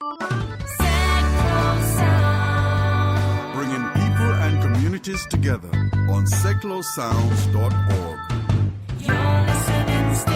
Bringing people and communities together on seclosounds.org. Your listening station.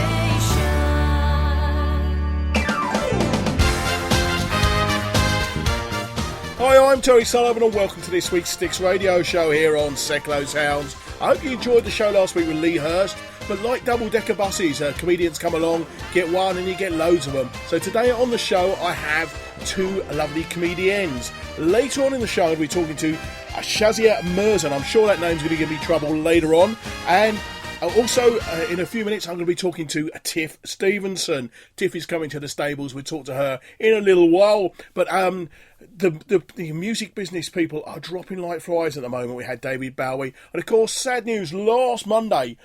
Hi, I'm Terry Sullivan and welcome to this week's Sticks radio show here on Seclo Sounds. I hope you enjoyed the show last week with Lee Hurst, but like double-decker buses, comedians come along, get one and you get loads of them. So today on the show I have two lovely comedians. Later on in the show I'll be talking to Shazia-Mirza, and I'm sure that name's going to give me trouble later on. And also, in a few minutes, I'm going to be talking to Tiff-Stevenson. Tiff is coming to the stables. We'll talk to her in a little while. But the music business people are dropping like flies at the moment. We had David Bowie. And, of course, sad news, last Monday,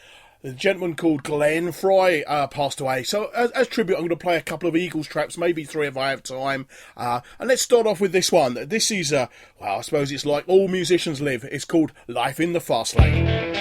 a gentleman called Glenn Frey passed away. So, as tribute, I'm going to play a couple of Eagles tracks, maybe three if I have time. And let's start off with this one. This is, well, I suppose it's like all musicians live. It's called Life in the Fast Lane.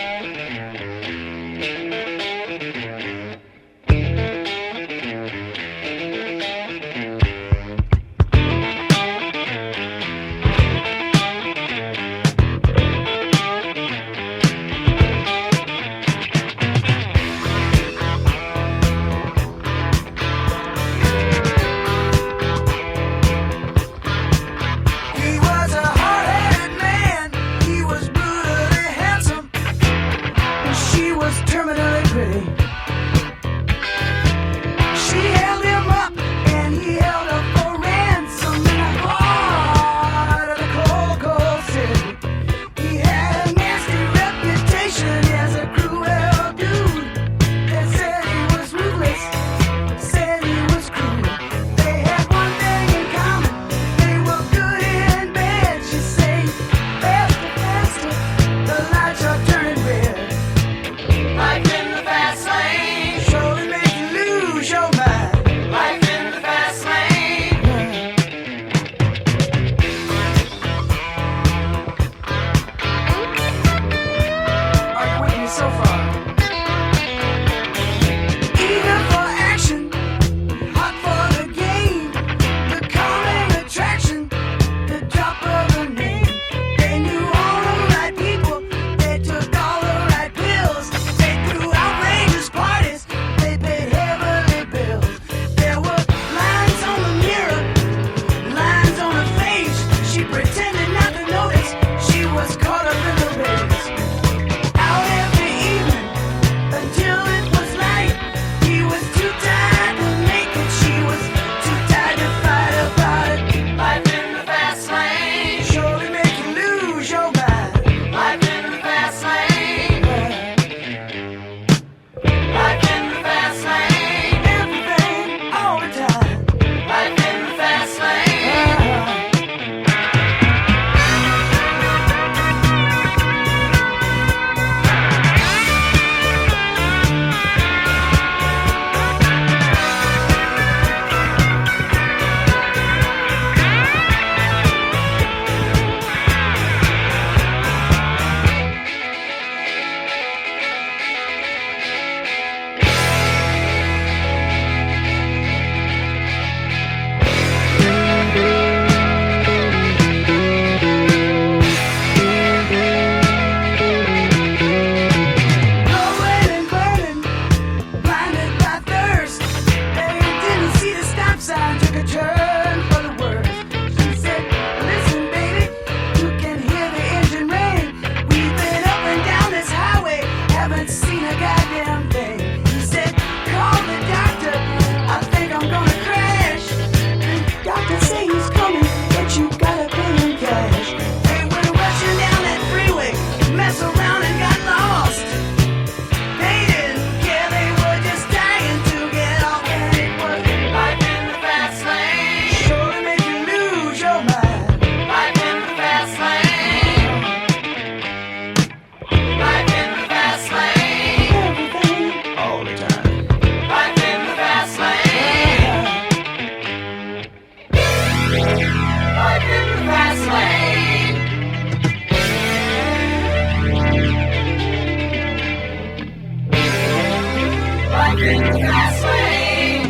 in the fast lane.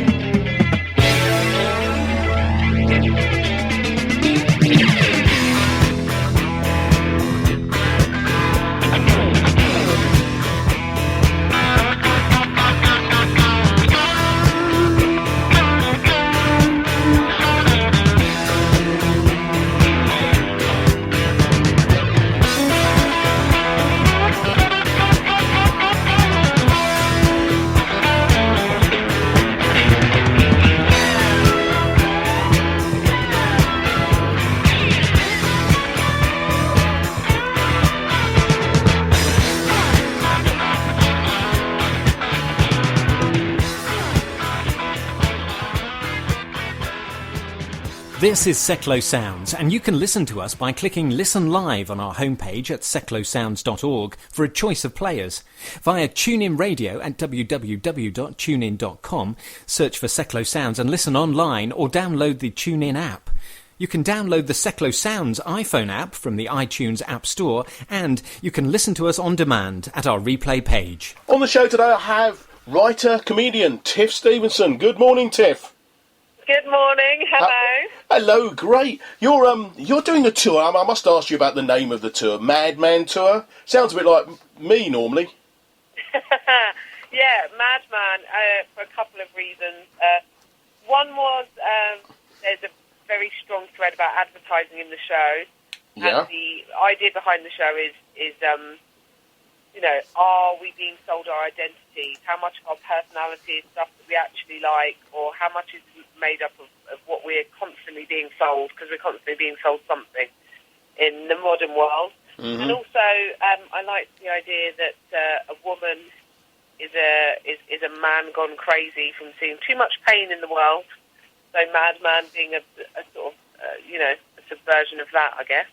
This is Seclo Sounds, and you can listen to us by clicking Listen Live on our homepage at seclosounds.org for a choice of players. Via TuneIn Radio at www.tunein.com, search for Seclo Sounds and listen online or download the TuneIn app. You can download the Seclo Sounds iPhone app from the iTunes App Store, and you can listen to us on demand at our replay page. On the show today I have writer, comedian Tiff-Stevenson. Good morning, Tiff. Good morning. Hello. Hello, great. You're doing a tour. I must ask you about the name of the tour. Madman Tour. Sounds a bit like me normally. Yeah, Madman, for a couple of reasons. One was there's a very strong thread about advertising in the show. Yeah. And the idea behind the show is are we being sold our identity? How much of our personality is stuff that we actually like, or how much is made up of what we're constantly being sold, because we're constantly being sold something in the modern world. Mm-hmm. And also, I like the idea that a woman is a man gone crazy from seeing too much pain in the world. So Madman being a sort of, a subversion of that, I guess.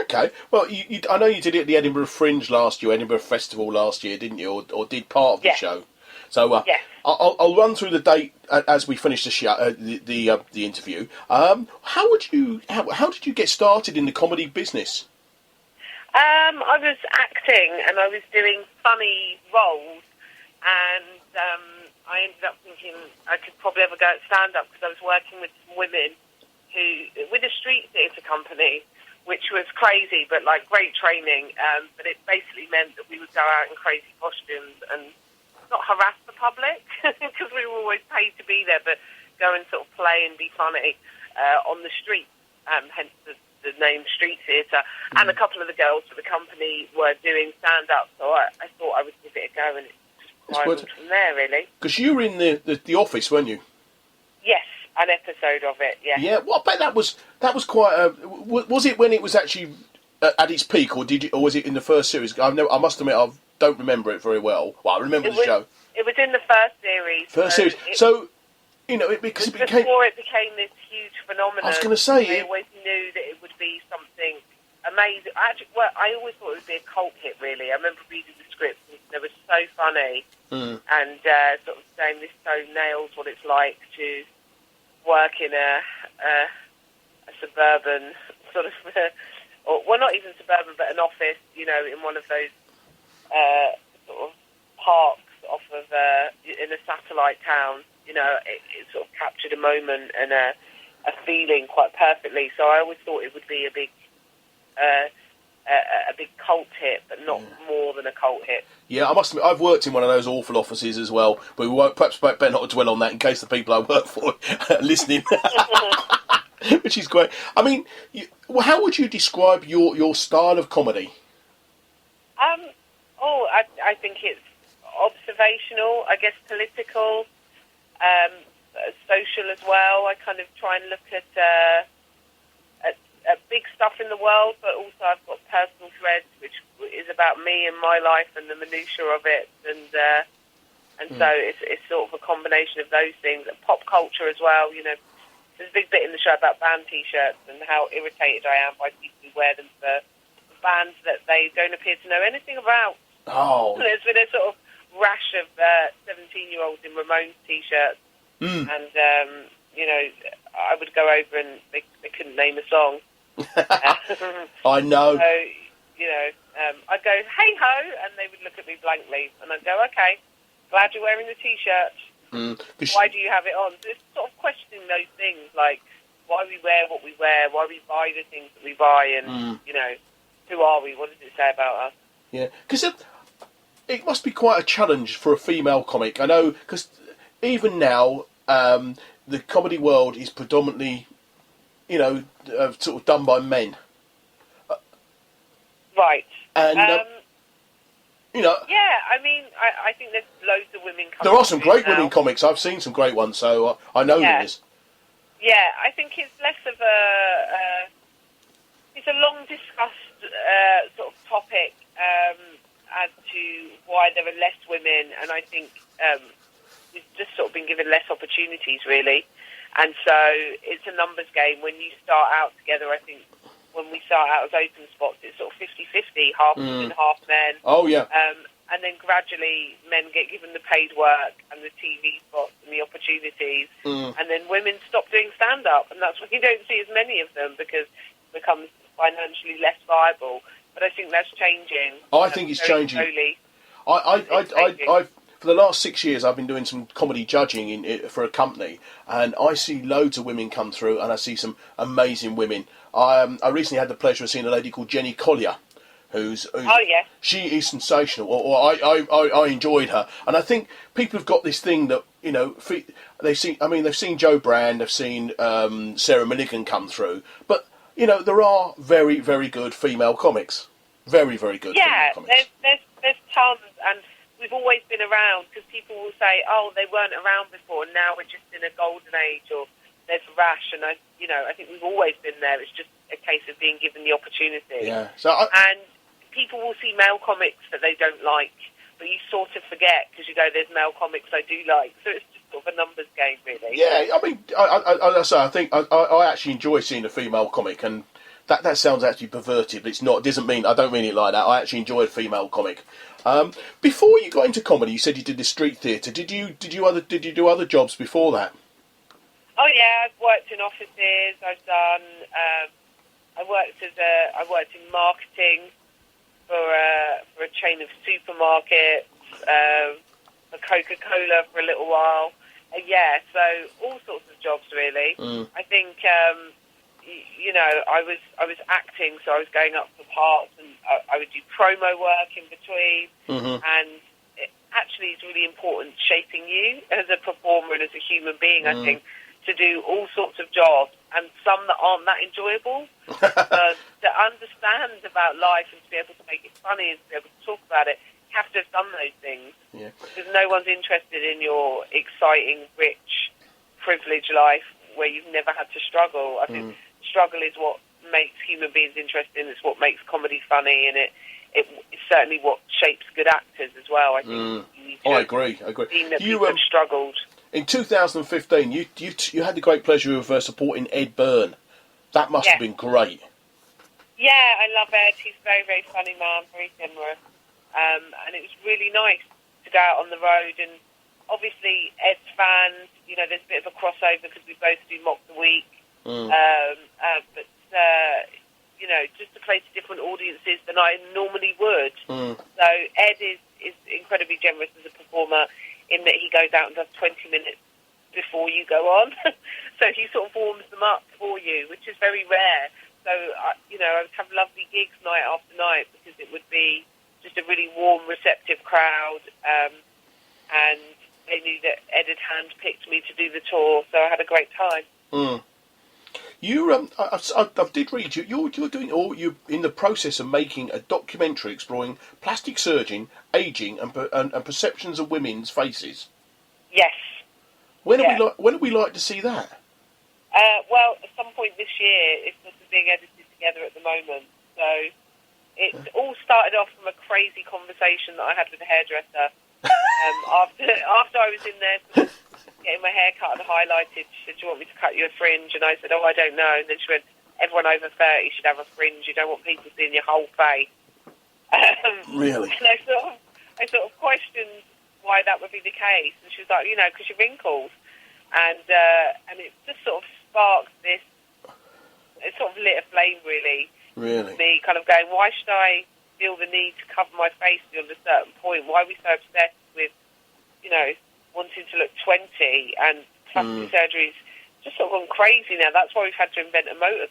Okay. Well, I know you did it at the Edinburgh Fringe last year, Edinburgh Festival last year, didn't you? Or did part of the show. So yes. I'll run through the date as we finish the show, the interview. How did you get started in the comedy business? I was acting and I was doing funny roles, and I ended up thinking I could probably ever go at stand-up because I was working with some women with a street theatre company, which was crazy, but like great training. But it basically meant that we would go out in crazy costumes and not harass the public because we were always paid to be there, but go and sort of play and be funny on the street, hence the name street theatre. And a couple of the girls for the company were doing stand-up, so I thought I would give it a go, and it just spiraled from there, really. Because you were in the office, weren't you? Yes, an episode of it, yeah. Yeah, well, I bet that was quite a... Was it when it was actually at its peak, or was it in the first series? I must admit, I don't remember it very well. Well, I remember the show. It was in the first series. Because it became... Before it became this huge phenomenon. I was going to say... I always knew that it would be something amazing. Actually, I always thought it would be a cult hit, really. I remember reading the script, and it was so funny, and sort of saying this so nails what it's like to work in a suburban sort of... well, not even suburban, but an office, in one of those sort of parks off of in a satellite town. It sort of captured a moment and a feeling quite perfectly. So I always thought it would be a big cult hit, but not more than a cult hit. Yeah, I must admit, I've worked in one of those awful offices as well, but we won't, perhaps better not dwell on that in case the people I work for are listening. Which is great. I mean, how would you describe your style of comedy? I think it's observational, I guess political, social as well. I kind of try and look at big stuff in the world, but also I've got personal threads, which is about me and my life and the minutiae of it, and so it's sort of a combination of those things. And pop culture as well, There's a big bit in the show about band T-shirts and how irritated I am by people who wear them for bands that they don't appear to know anything about. Oh. There's been a sort of rash of 17-year-olds in Ramones T-shirts, and I would go over and they couldn't name a song. I know. So, I'd go, hey ho, and they would look at me blankly, and I'd go, okay, glad you're wearing the T-shirt. Why do you have it on? So it's sort of questioning those things, like why we wear what we wear, why we buy the things that we buy, and, who are we? What does it say about us? Yeah, because it must be quite a challenge for a female comic. I know, because even now, the comedy world is predominantly, sort of done by men. Right. And... yeah, I mean, I think there's loads of women comics. There are some great now. women comics. I've seen some great ones, so I know there is. Yeah, I think it's less of it's a long discussed sort of topic as to why there are less women, and I think we've just sort of been given less opportunities, really. And so it's a numbers game. When you start out together, I think when we start out as open spots, it's sort of 50-50, half women, half men. Oh, yeah. And then gradually men get given the paid work and the TV spots and the opportunities. And then women stop doing stand-up. And that's when you don't see as many of them because it becomes financially less viable. But I think that's changing. I think it's changing. Slowly. For the last 6 years, I've been doing some comedy judging for a company, and I see loads of women come through, and I see some amazing women. I recently had the pleasure of seeing a lady called Jenny Collier, who's she is sensational. I enjoyed her, and I think people have got this thing that they've seen Joe Brand, they've seen Sarah Milligan come through, but there are very, very good female comics, very, very good. Yeah, female comics. there's tons, and we've always been around, because people will say, oh, they weren't around before, and now we're just in a golden age, or there's Rash, and I think we've always been there. It's just a case of being given the opportunity. Yeah. And people will see male comics that they don't like, but you sort of forget, because you go, there's male comics I do like. So it's just sort of a numbers game, really. Yeah, I mean, I think I actually enjoy seeing a female comic, and that sounds actually perverted, but it's not. It doesn't mean, I don't mean it like that. I actually enjoy a female comic. Before you got into comedy, you said you did the street theatre. Did you do other jobs before that? Oh yeah, I've worked in offices. I've done. I worked in marketing for a chain of supermarkets, for Coca-Cola for a little while. Yeah, so all sorts of jobs really. I think I was acting, so I was going up for parts, and I would do promo work in between. And it actually is really important shaping you as a performer and as a human being. I think to do all sorts of jobs, and some that aren't that enjoyable, to understand about life and to be able to make it funny and to be able to talk about it, you have to have done those things. Yeah. Because no one's interested in your exciting, rich, privileged life where you've never had to struggle. I think struggle is what makes human beings interesting. It's what makes comedy funny, and it's certainly what shapes good actors as well. I think. I agree. Seen that people have struggled. In 2015, you had the great pleasure of supporting Ed Byrne. That must have been great. Yeah, I love Ed. He's a very, very funny man, very generous. And it was really nice to go out on the road. And obviously, Ed's fans, there's a bit of a crossover because we both do Mock the Week. But just to play to different audiences than I normally would. So Ed is incredibly generous as a performer, in that he goes out and does 20 minutes before you go on. So he sort of warms them up for you, which is very rare. So, I would have lovely gigs night after night because it would be just a really warm, receptive crowd. And they knew that Ed had handpicked me to do the tour, so I had a great time. I did read you're doing, or you're in the process of making a documentary exploring plastic surgeon, ageing, and perceptions of women's faces. Yes. When would we like to see that? Well, at some point this year, it's sort of being edited together at the moment. So it all started off from a crazy conversation that I had with a hairdresser. After I was in there sort of getting my hair cut and highlighted, she said, do you want me to cut you a fringe? And I said, oh, I don't know. And then she went, everyone over 30 should have a fringe. You don't want people seeing your whole face. Really? And I sort of questioned why that would be the case. And she was like, because you're wrinkled. And it just sort of sparked this, it sort of lit a flame, really. Really? Me kind of going, why should I feel the need to cover my face beyond a certain point? Why are we so obsessed with, wanting to look 20, and plastic surgery's just sort of gone crazy now. That's why we've had to invent a motor